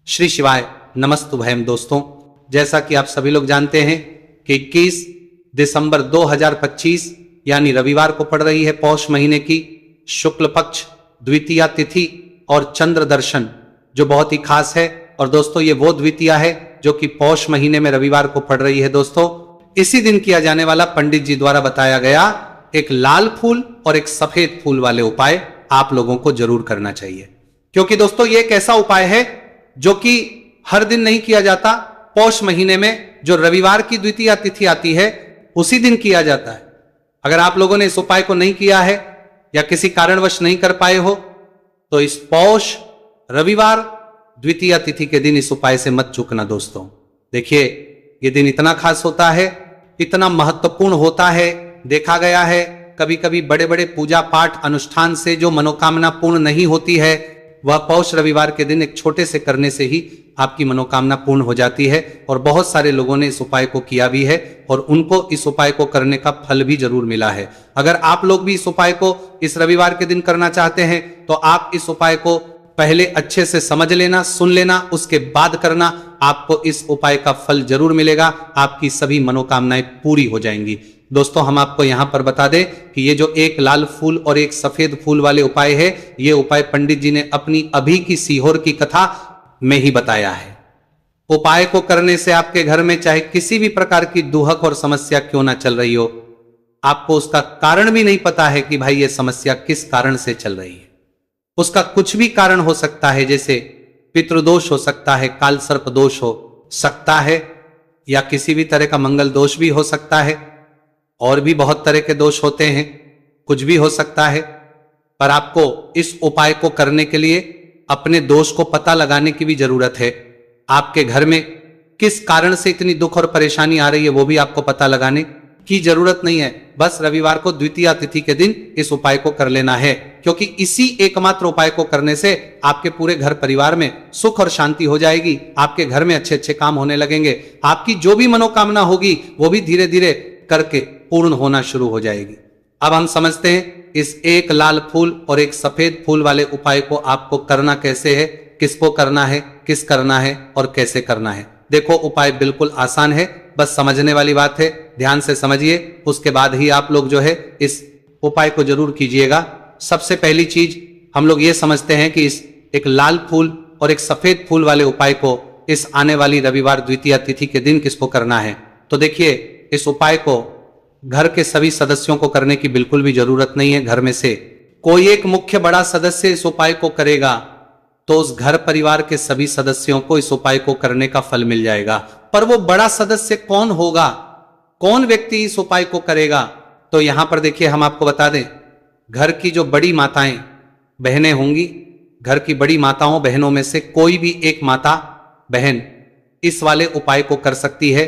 श्री शिवाय नमस्तुभयम। दोस्तों, जैसा कि आप सभी लोग जानते हैं कि 21 दिसंबर 2025 यानी रविवार को पड़ रही है पौष महीने की शुक्ल पक्ष द्वितीया तिथि और चंद्र दर्शन, जो बहुत ही खास है। और दोस्तों, ये वो द्वितीया है जो कि पौष महीने में रविवार को पड़ रही है। दोस्तों, इसी दिन किया जाने वाला पंडित जी द्वारा बताया गया एक लाल फूल और एक सफेद फूल वाले उपाय आप लोगों को जरूर करना चाहिए, क्योंकि दोस्तों ये एक ऐसा उपाय है जो कि हर दिन नहीं किया जाता। पौष महीने में जो रविवार की द्वितीया तिथि आती है उसी दिन किया जाता है। अगर आप लोगों ने इस उपाय को नहीं किया है या किसी कारणवश नहीं कर पाए हो तो इस पौष रविवार द्वितीया तिथि के दिन इस उपाय से मत चूकना। दोस्तों देखिए, ये दिन इतना खास होता है, इतना महत्वपूर्ण होता है। देखा गया है कभी कभी बड़े बड़े पूजा पाठ अनुष्ठान से जो मनोकामना पूर्ण नहीं होती है, वह पौष रविवार के दिन एक छोटे से करने से ही आपकी मनोकामना पूर्ण हो जाती है। और बहुत सारे लोगों ने इस उपाय को किया भी है और उनको इस उपाय को करने का फल भी जरूर मिला है। अगर आप लोग भी इस उपाय को इस रविवार के दिन करना चाहते हैं तो आप इस उपाय को पहले अच्छे से समझ लेना, सुन लेना, उसके बाद करना। आपको इस उपाय का फल जरूर मिलेगा, आपकी सभी मनोकामनाएं पूरी हो जाएंगी। दोस्तों, हम आपको यहां पर बता दें कि ये जो एक लाल फूल और एक सफेद फूल वाले उपाय है, ये उपाय पंडित जी ने अपनी अभी की सीहोर की कथा में ही बताया है। उपाय को करने से आपके घर में चाहे किसी भी प्रकार की दुहक और समस्या क्यों ना चल रही हो, आपको उसका कारण भी नहीं पता है कि भाई ये समस्या किस कारण से चल रही है। उसका कुछ भी कारण हो सकता है, जैसे पितृदोष हो सकता है, काल सर्प दोष हो सकता है, या किसी भी तरह का मंगल दोष भी हो सकता है, और भी बहुत तरह के दोष होते हैं, कुछ भी हो सकता है। पर आपको इस उपाय को करने के लिए अपने दोष को पता लगाने की भी जरूरत है। आपके घर में किस कारण से इतनी दुख और परेशानी आ रही है वो भी आपको पता लगाने की जरूरत नहीं है। बस रविवार को द्वितीया तिथि के दिन इस उपाय को कर लेना है, क्योंकि इसी एकमात्र उपाय को करने से आपके पूरे घर परिवार में सुख और शांति हो जाएगी। आपके घर में अच्छे अच्छे काम होने लगेंगे। आपकी जो भी मनोकामना होगी वो भी धीरे धीरे करके पूर्ण होना शुरू हो जाएगी। अब हम समझते हैं इस एक लाल फूल और एक सफेद फूल वाले उपाय को आपको करना कैसे है, किसको करना है, किस करना है और कैसे करना है। देखो, उपाय बिल्कुल आसान है, बस समझने वाली बात है। ध्यान से समझिए, उसके बाद ही आप लोग जो है इस उपाय को जरूर कीजिएगा। सबसे पहली चीज हम लोग ये समझते हैं कि इस एक लाल फूल और एक सफेद फूल वाले उपाय को इस आने वाली रविवार द्वितीया तिथि के दिन किसको करना है। तो देखिए, इस उपाय को घर के सभी सदस्यों को करने की बिल्कुल भी जरूरत नहीं है। घर में से कोई एक मुख्य बड़ा सदस्य इस उपाय को करेगा तो उस घर परिवार के सभी सदस्यों को इस उपाय को करने का फल मिल जाएगा। पर वो बड़ा सदस्य कौन होगा, कौन व्यक्ति इस उपाय को करेगा, तो यहां पर देखिए हम आपको बता दें, घर की जो बड़ी माताएं बहनें होंगी, घर की बड़ी माताओं बहनों में से कोई भी एक माता बहन इस वाले उपाय को कर सकती है।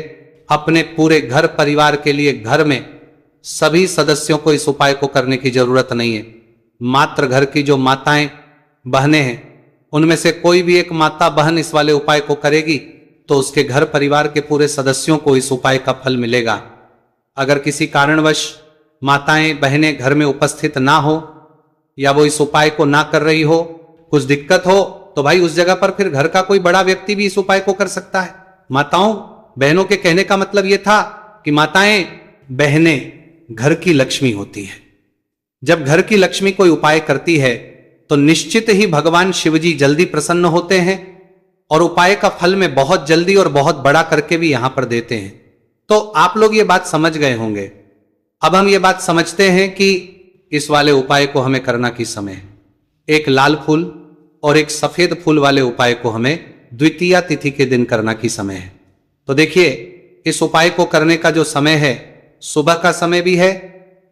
अपने पूरे घर परिवार के लिए घर में सभी सदस्यों को इस उपाय को करने की जरूरत नहीं है। मात्र घर की जो माताएं बहनें हैं उनमें से कोई भी एक माता बहन इस वाले उपाय को करेगी तो उसके घर परिवार के पूरे सदस्यों को इस उपाय का फल मिलेगा। अगर किसी कारणवश माताएं बहनें घर में उपस्थित ना हो या वो इस उपाय को ना कर रही हो, कुछ दिक्कत हो, तो भाई उस जगह पर फिर घर का कोई बड़ा व्यक्ति भी इस उपाय को कर सकता है। माताओं बहनों के कहने का मतलब यह था कि माताएं बहनें घर की लक्ष्मी होती है। जब घर की लक्ष्मी कोई उपाय करती है तो निश्चित ही भगवान शिवजी जल्दी प्रसन्न होते हैं और उपाय का फल में बहुत जल्दी और बहुत बड़ा करके भी यहां पर देते हैं। तो आप लोग ये बात समझ गए होंगे। अब हम ये बात समझते हैं कि इस वाले उपाय को हमें करना किस समय है। एक लाल फूल और एक सफेद फूल वाले उपाय को हमें द्वितीया तिथि के दिन करना की समय है। तो देखिए, इस उपाय को करने का जो समय है, सुबह का समय भी है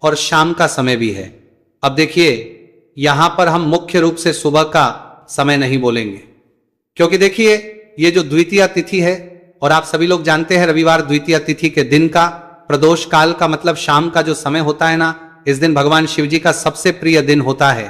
और शाम का समय भी है। अब देखिए, यहां पर हम मुख्य रूप से सुबह का समय नहीं बोलेंगे, क्योंकि देखिए ये जो द्वितीया तिथि है, और आप सभी लोग जानते हैं रविवार द्वितीया तिथि के दिन का प्रदोष काल का मतलब शाम का जो समय होता है ना, इस दिन भगवान शिव जी का सबसे प्रिय दिन होता है।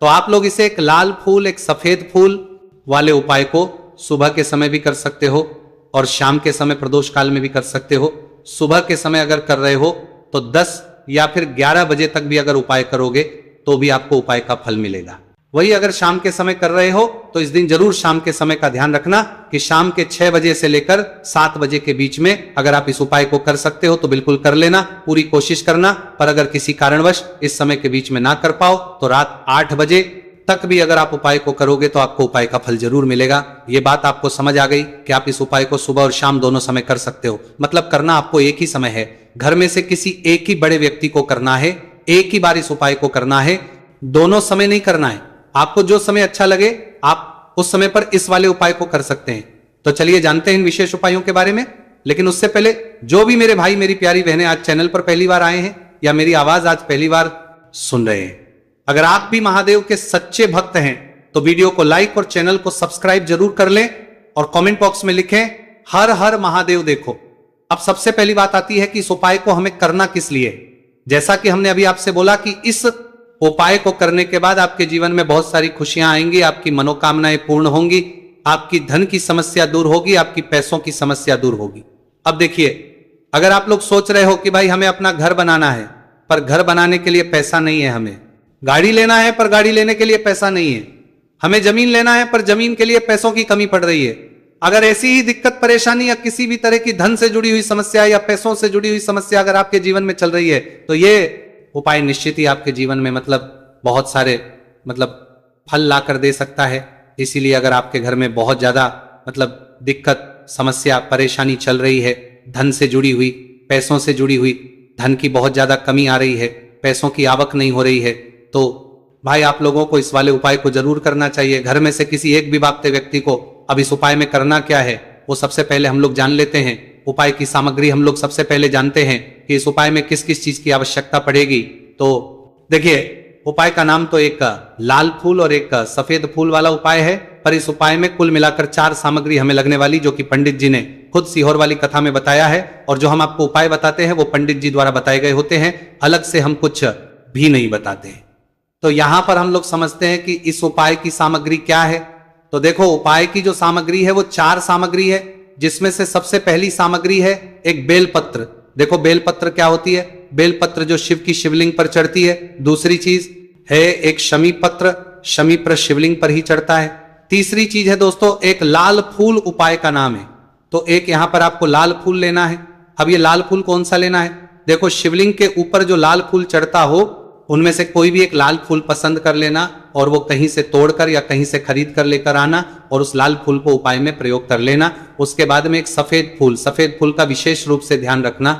तो आप लोग इसे एक लाल फूल एक सफेद फूल वाले उपाय को सुबह के समय भी कर सकते हो और शाम के समय प्रदोष काल में भी कर सकते हो। सुबह के समय अगर कर रहे हो तो 10 या फिर 11 बजे तक भी अगर उपाय करोगे तो भी आपको उपाय का फल मिलेगा। वही अगर शाम के समय कर रहे हो तो इस दिन जरूर शाम के समय का ध्यान रखना कि शाम के 6 बजे से लेकर 7 बजे के बीच में अगर आप इस उपाय को कर सकते हो तो बिल्कुल कर लेना, पूरी कोशिश करना। पर अगर किसी कारणवश इस समय के बीच में ना कर पाओ तो रात 8 बजे तक भी अगर आप उपाय को करोगे तो आपको उपाय का फल जरूर मिलेगा। ये बात आपको समझ आ गई कि आप इस उपाय को सुबह और शाम दोनों समय कर सकते हो। मतलब करना आपको एक ही समय है, घर में से किसी एक ही बड़े व्यक्ति को करना है, एक ही बार इस उपाय को करना है, दोनों समय नहीं करना है। आपको जो समय अच्छा लगे आप उस समय पर इस वाले उपाय को कर सकते हैं। तो चलिए जानते हैं इन विशेष उपायों के बारे में। लेकिन उससे पहले जो भी मेरे भाई मेरी प्यारी बहनें आज चैनल पर पहली बार आए हैं या मेरी आवाज आज पहली बार सुन रहे हैं, अगर आप भी महादेव के सच्चे भक्त हैं तो वीडियो को लाइक और चैनल को सब्सक्राइब जरूर कर लें और कमेंट बॉक्स में लिखें हर हर महादेव। देखो, अब सबसे पहली बात आती है कि इस उपाय को हमें करना किस लिए। जैसा कि हमने अभी आपसे बोला कि इस उपाय को करने के बाद आपके जीवन में बहुत सारी खुशियां आएंगी, आपकी मनोकामनाएं पूर्ण होंगी, आपकी धन की समस्या दूर होगी, आपकी पैसों की समस्या दूर होगी। अब देखिए, अगर आप लोग सोच रहे हो कि भाई हमें अपना घर बनाना है पर घर बनाने के लिए पैसा नहीं है, हमें गाड़ी लेना है पर गाड़ी लेने के लिए पैसा नहीं है, हमें जमीन लेना है पर जमीन के लिए पैसों की कमी पड़ रही है, अगर ऐसी ही दिक्कत परेशानी या किसी भी तरह की धन से जुड़ी हुई समस्या या पैसों से जुड़ी हुई समस्या अगर आपके जीवन में चल रही है तो ये उपाय निश्चित ही आपके जीवन में बहुत सारे फल ला कर दे सकता है। इसीलिए अगर आपके घर में बहुत ज्यादा दिक्कत समस्या परेशानी चल रही है, धन से जुड़ी हुई, पैसों से जुड़ी हुई, धन की बहुत ज्यादा कमी आ रही है, पैसों की आवक नहीं हो रही है, तो भाई आप लोगों को इस वाले उपाय को जरूर करना चाहिए। घर में से किसी एक भी बापते व्यक्ति को अब इस उपाय में करना क्या है वो सबसे पहले हम लोग जान लेते हैं। उपाय की सामग्री हम लोग सबसे पहले जानते हैं कि इस उपाय में किस किस चीज की आवश्यकता पड़ेगी। तो देखिए, उपाय का नाम तो एक लाल फूल और एक सफेद फूल वाला उपाय है, पर इस उपाय में कुल मिलाकर 4 सामग्री हमें लगने वाली, जो कि पंडित जी ने खुद सीहोर वाली कथा में बताया है। और जो हम आपको उपाय बताते हैं वो पंडित जी द्वारा बताए गए होते हैं, अलग से हम कुछ भी नहीं बताते हैं। तो यहां पर हम लोग समझते हैं कि इस उपाय की सामग्री क्या है। तो देखो, उपाय की जो सामग्री है वो 4 सामग्री है, जिसमें से सबसे पहली सामग्री है एक बेलपत्र। देखो, बेलपत्र क्या होती है? बेलपत्र जो शिव की शिवलिंग पर चढ़ती है। दूसरी चीज है एक शमी पत्र, शमी पर शिवलिंग पर ही चढ़ता है। तीसरी चीज है दोस्तों एक लाल फूल, उपाय का नाम है। तो एक यहां पर आपको लाल फूल लेना है। अब ये लाल फूल कौन सा लेना है? देखो, शिवलिंग के ऊपर जो लाल फूल चढ़ता हो उनमें से कोई भी एक लाल फूल पसंद कर लेना और वो कहीं से तोड़कर या कहीं से खरीद कर लेकर आना और उस लाल फूल को उपाय में प्रयोग कर लेना। उसके बाद में एक सफेद फूल का विशेष रूप से ध्यान रखना,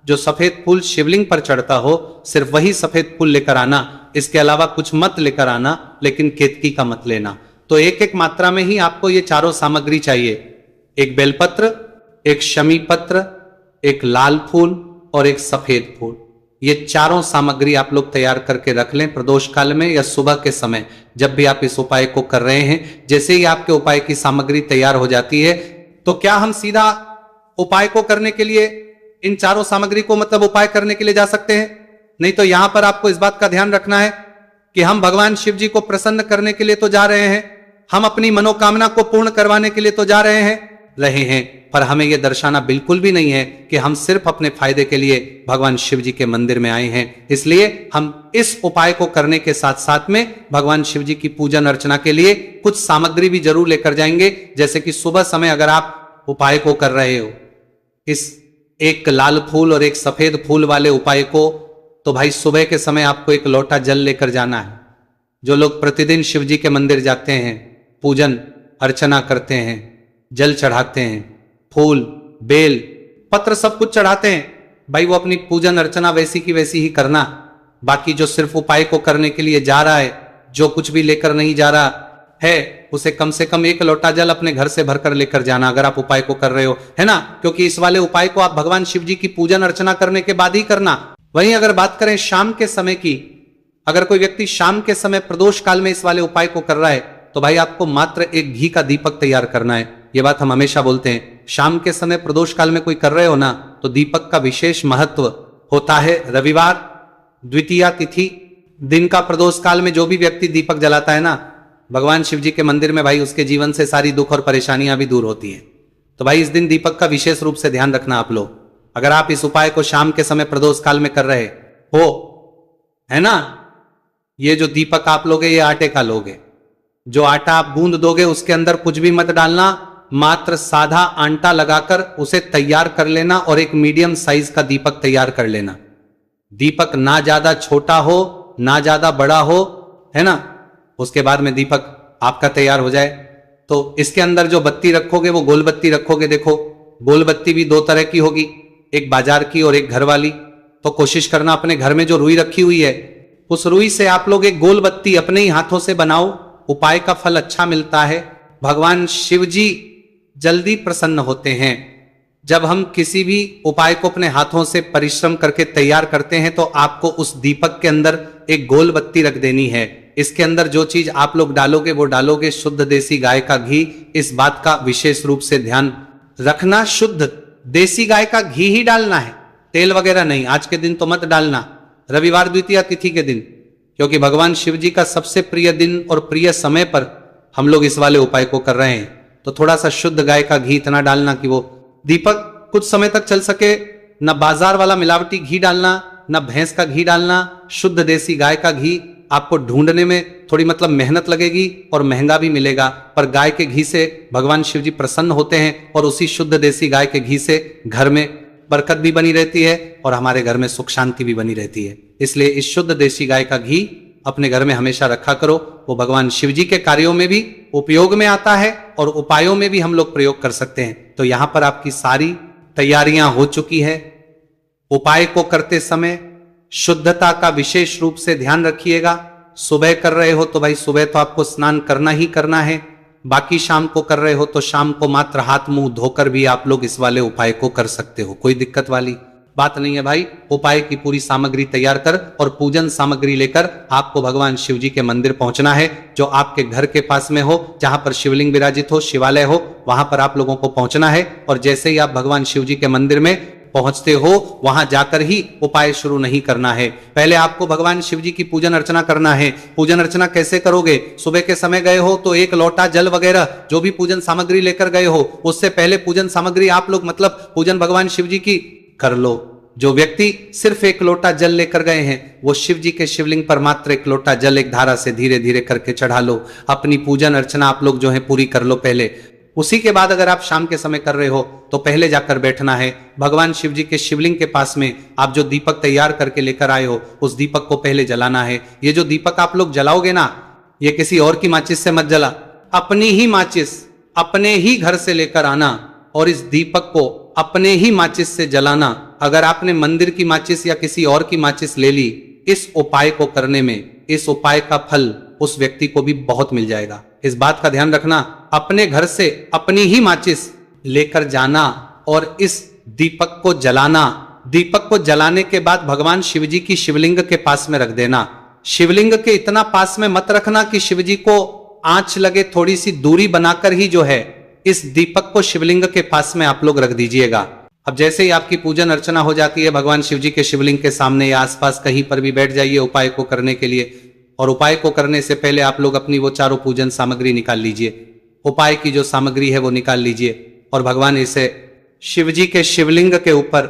जो सफेद फूल शिवलिंग पर चढ़ता हो सिर्फ वही सफेद फूल लेकर आना, इसके अलावा कुछ मत लेकर आना, लेकिन केतकी का मत लेना। तो एक एक मात्रा में ही आपको ये चारों सामग्री चाहिए, एक बेलपत्र, एक शमी पत्र, एक लाल फूल और एक सफेद फूल। ये चारों सामग्री आप लोग तैयार करके रख लें प्रदोष काल में या सुबह के समय जब भी आप इस उपाय को कर रहे हैं। जैसे ही आपके उपाय की सामग्री तैयार हो जाती है तो क्या हम सीधा उपाय को करने के लिए इन चारों सामग्री को उपाय करने के लिए जा सकते हैं? नहीं, तो यहां पर आपको इस बात का ध्यान रखना है कि हम भगवान शिव जी को प्रसन्न करने के लिए तो जा रहे हैं, हम अपनी मनोकामना को पूर्ण करवाने के लिए तो जा रहे हैं, पर हमें यह दर्शाना बिल्कुल भी नहीं है कि हम सिर्फ अपने फायदे के लिए भगवान शिव जी के मंदिर में आए हैं। इसलिए हम इस उपाय को करने के साथ साथ में भगवान शिव जी की पूजन अर्चना के लिए कुछ सामग्री भी जरूर लेकर जाएंगे। जैसे कि सुबह समय अगर आप उपाय को कर रहे हो, इस एक लाल फूल और एक सफेद फूल वाले उपाय को, तो भाई सुबह के समय आपको एक लोटा जल लेकर जाना है। जो लोग प्रतिदिन शिव जी के मंदिर जाते हैं, पूजन अर्चना करते हैं, जल चढ़ाते हैं, फूल बेल पत्र सब कुछ चढ़ाते हैं, भाई वो अपनी पूजन अर्चना वैसी की वैसी ही करना। बाकी जो सिर्फ उपाय को करने के लिए जा रहा है, जो कुछ भी लेकर नहीं जा रहा है, उसे कम से कम एक लोटा जल अपने घर से भरकर लेकर जाना अगर आप उपाय को कर रहे हो, है ना? क्योंकि इस वाले उपाय को आप भगवान शिव जी की पूजन अर्चना करने के बाद ही करना। वहीं अगर बात करें शाम के समय की, अगर कोई व्यक्ति शाम के समय प्रदोष काल में इस वाले उपाय को कर रहा है तो भाई आपको मात्र एक घी का दीपक तैयार करना है। ये बात हम हमेशा बोलते हैं, शाम के समय प्रदोष काल में कोई कर रहे हो ना तो दीपक का विशेष महत्व होता है। रविवार द्वितीया तिथि दिन का प्रदोष काल में जो भी व्यक्ति दीपक जलाता है ना भगवान शिव जी के मंदिर में, भाई उसके जीवन से सारी दुख और परेशानियां भी दूर होती है। तो भाई इस दिन दीपक का विशेष रूप से ध्यान रखना आप लोग। अगर आप इस उपाय को शाम के समय प्रदोष काल में कर रहे हो, है ना, ये जो दीपक आप लोगे ये आटे का लोगे, जो आटा आप गूंद दोगे उसके अंदर कुछ भी मत डालना, मात्र साधा आटा लगाकर उसे तैयार कर लेना और एक मीडियम साइज का दीपक तैयार कर लेना। दीपक ना ज्यादा छोटा हो ना ज्यादा बड़ा हो, है ना। उसके बाद में दीपक आपका तैयार हो जाए तो इसके अंदर जो बत्ती रखोगे वो गोल बत्ती रखोगे। देखो गोल बत्ती भी दो तरह की होगी, एक बाजार की और एक घर वाली। तो कोशिश करना अपने घर में जो रुई रखी हुई है उस रुई से आप लोग एक गोल बत्ती अपने ही हाथों से बनाओ। उपाय का फल अच्छा मिलता है। भगवान शिव जी जल्दी प्रसन्न होते हैं। जब हम किसी भी उपाय को अपने हाथों से परिश्रम करके तैयार करते हैं तो आपको उस दीपक के अंदर एक गोल बत्ती रख देनी है। इसके अंदर जो चीज आप लोग डालोगे वो डालोगे शुद्ध देसी गाय का घी। इस बात का विशेष रूप से ध्यान रखना, शुद्ध देसी गाय का घी ही डालना है, तेल वगैरह नहीं। आज के दिन तो मत डालना, रविवार द्वितीया तिथि के दिन, क्योंकि भगवान शिव जी का सबसे प्रिय दिन और प्रिय समय पर हम लोग इस वाले उपाय को कर रहे हैं। तो थोड़ा सा शुद्ध गाय का घी इतना डालना कि वो दीपक कुछ समय तक चल सके। न बाजार वाला मिलावटी घी डालना, न भैंस का घी डालना, शुद्ध देसी गाय का घी। आपको ढूंढने में थोड़ी मतलब मेहनत लगेगी और महंगा भी मिलेगा, पर गाय के घी से भगवान शिव जी प्रसन्न होते हैं और उसी शुद्ध देसी गाय के घी से घर में बरकत भी बनी रहती है और हमारे घर में सुख शांति भी बनी रहती है। इसलिए इस शुद्ध देसी गाय का घी अपने घर में हमेशा रखा करो। वो भगवान शिव जी के कार्यों में भी उपयोग में आता है और उपायों में भी हम लोग प्रयोग कर सकते हैं। तो यहां पर आपकी सारी तैयारियां हो चुकी है। उपाय को करते समय शुद्धता का विशेष रूप से ध्यान रखिएगा। सुबह कर रहे हो तो भाई सुबह तो आपको स्नान करना ही करना है। बाकी शाम को कर रहे हो तो शाम को मात्र हाथ मुंह धोकर भी आप लोग इस वाले उपाय को कर सकते हो, कोई दिक्कत वाली बात नहीं है भाई। उपाय की पूरी सामग्री तैयार कर और पूजन सामग्री लेकर आपको भगवान शिव जी के मंदिर पहुंचना है, जो आपके घर के पास में हो, जहां पर शिवलिंग विराजित हो, शिवालय हो, वहां पर आप लोगों को पहुंचना है। और जैसे ही आप भगवान शिव जी के मंदिर में पहुंचते हो वहां जाकर ही उपाय शुरू नहीं करना है। पहले आपको भगवान शिव जी की पूजन अर्चना करना है। पूजन अर्चना कैसे करोगे? सुबह के समय गए हो तो एक लोटा जल वगैरह जो भी पूजन सामग्री लेकर गए हो उससे पहले पूजन सामग्री आप लोग मतलब पूजन भगवान शिव जी की कर लो। जो व्यक्ति सिर्फ एक लोटा जल लेकर गए हैं वो शिव जी के शिवलिंग पर मात्र एक लोटा जल एक धारा से धीरे धीरे करके चढ़ा लो। अपनी पूजन अर्चना आप लोग जो है पूरी कर लो पहले। उसी के बाद अगर आप शाम के समय कर रहे हो तो पहले जाकर बैठना है भगवान शिव जी के शिवलिंग के पास में। आप जो दीपक तैयार करके लेकर आए हो उस दीपक को पहले जलाना है। ये जो दीपक आप लोग जलाओगे ना, ये किसी और की माचिस से मत जला, अपनी ही माचिस अपने ही घर से लेकर आना और इस दीपक को अपने ही माचिस से जलाना। अगर आपने मंदिर की माचिस या किसी और की माचिस ले ली, इस उपाय को करने में इस उपाय का फल उस व्यक्ति को भी बहुत मिल जाएगा। इस बात का ध्यान रखना, अपने घर से अपनी ही माचिस लेकर जाना और इस दीपक को जलाना। दीपक को जलाने के बाद भगवान शिव जी की शिवलिंग के पास में रख देना। शिवलिंग के इतना पास में मत रखना कि शिव जी को आंच लगे, थोड़ी सी दूरी बनाकर ही जो है इस दीपक को शिवलिंग के पास में आप लोग रख दीजिएगा। अब जैसे ही आपकी पूजन अर्चना हो जाती है भगवान शिव जी के शिवलिंग के सामने या आसपास कहीं पर भी बैठ जाइए उपाय को करने के लिए। और उपाय को करने से पहले आप लोग अपनी वो चारों पूजन सामग्री निकाल लीजिए। उपाय की जो सामग्री है वो निकाल लीजिए और भगवान इसे शिव जी के शिवलिंग के ऊपर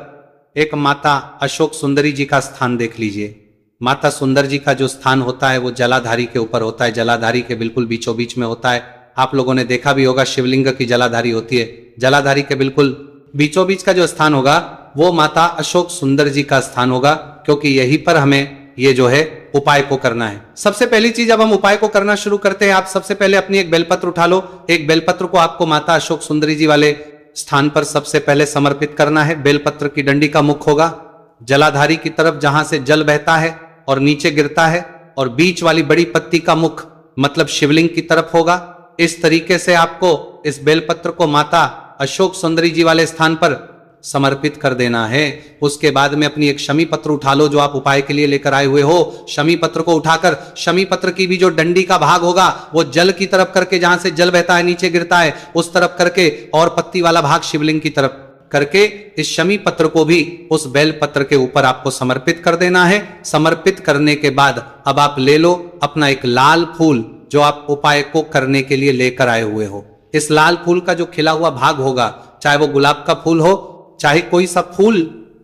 एक माता अशोक सुंदरी जी का स्थान देख लीजिए। माता सुंदर जी का जो स्थान होता है वो जलाधारी के ऊपर होता है, जलाधारी के बिल्कुल बीचों बीच में होता है। आप लोगों ने देखा भी होगा शिवलिंग की जलाधारी होती है, जलाधारी के बिल्कुल बीचों बीच का जो स्थान होगा वो माता अशोक सुंदर जी का स्थान होगा, क्योंकि यहीं पर हमें ये जो है उपाय को करना है। सबसे पहली चीज जब हम उपाय को करना शुरू करते हैं, आप सबसे पहले अपनी एक बेलपत्र उठा लो। एक बेलपत्र को आपको माता अशोक सुंदरी जी वाले स्थान पर सबसे पहले समर्पित करना है। बेलपत्र की डंडी का मुख होगा जलाधारी की तरफ जहां से जल बहता है और नीचे गिरता है, और बीच वाली बड़ी पत्ती का मुख मतलब शिवलिंग की तरफ होगा। इस तरीके से आपको इस बेलपत्र को माता अशोक सुंदरी जी वाले स्थान पर समर्पित कर देना है। उसके बाद में अपनी एक शमी पत्र उठा लो जो आप उपाय के लिए लेकर आए हुए हो। शमी पत्र को उठाकर शमी पत्र की भी जो डंडी का भाग होगा वो जल की तरफ करके, जहां से जल बहता है नीचे गिरता है उस तरफ करके, और पत्ती वाला भाग शिवलिंग की तरफ करके इस शमी पत्र को भी उस बेल पत्र के ऊपर आपको समर्पित कर देना है। समर्पित करने के बाद अब आप ले लो अपना एक लाल फूल जो आप उपाय को करने के लिए लेकर आए हुए हो। इस लाल फूल का जो खिला हुआ भाग होगा, चाहे वो गुलाब का फूल हो चाहे कोई सा फूल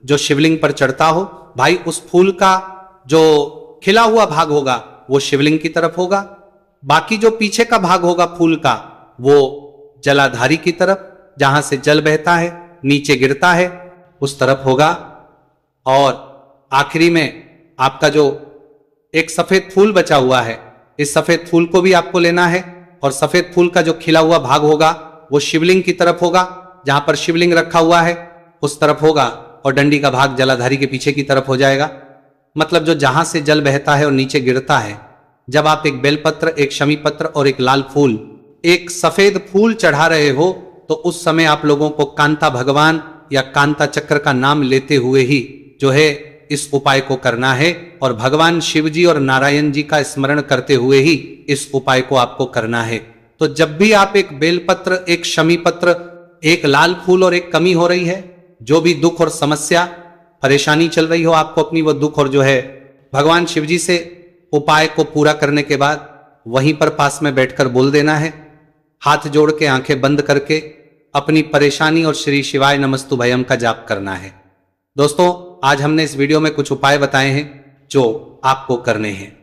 जो शिवलिंग पर चढ़ता हो, भाई उस फूल का जो खिला हुआ भाग होगा वो शिवलिंग की तरफ होगा बाकी जो पीछे का भाग होगा फूल का वो जलाधारी की तरफ, जहां से जल बहता है नीचे गिरता है उस तरफ होगा। और आखिरी में आपका जो एक सफेद फूल बचा हुआ है, इस सफेद फूल को भी आपको लेना है और सफेद फूल का जो खिला हुआ भाग होगा वो शिवलिंग की तरफ होगा, जहां पर शिवलिंग रखा हुआ है उस तरफ होगा, और डंडी का भाग जलाधारी के पीछे की तरफ हो जाएगा। मतलब जो जहां से जल बहता है और नीचे गिरता है, जब आप एक बेलपत्र, एक शमी पत्र और एक लाल फूल, एक सफेद फूल चढ़ा रहे हो, तो उस समय आप लोगों को कांता भगवान या कांता चक्र का नाम लेते हुए ही जो है इस उपाय को करना है, और भगवान शिव जी और नारायण जी का स्मरण करते हुए ही इस उपाय को आपको करना है। तो जब भी आप एक बेलपत्र, एक शमी पत्र, एक लाल फूल और एक कमी हो रही है, जो भी दुख और समस्या परेशानी चल रही हो आपको अपनी, वो दुख और जो है भगवान शिव जी से उपाय को पूरा करने के बाद वहीं पर पास में बैठकर बोल देना है, हाथ जोड़ के आंखें बंद करके अपनी परेशानी और श्री शिवाय नमस्तुभयम का जाप करना है। दोस्तों, आज हमने इस वीडियो में कुछ उपाय बताए हैं जो आपको करने हैं।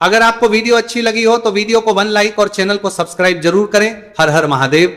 अगर आपको वीडियो अच्छी लगी हो तो वीडियो को 1 लाइक और चैनल को सब्सक्राइब जरूर करें। हर हर महादेव।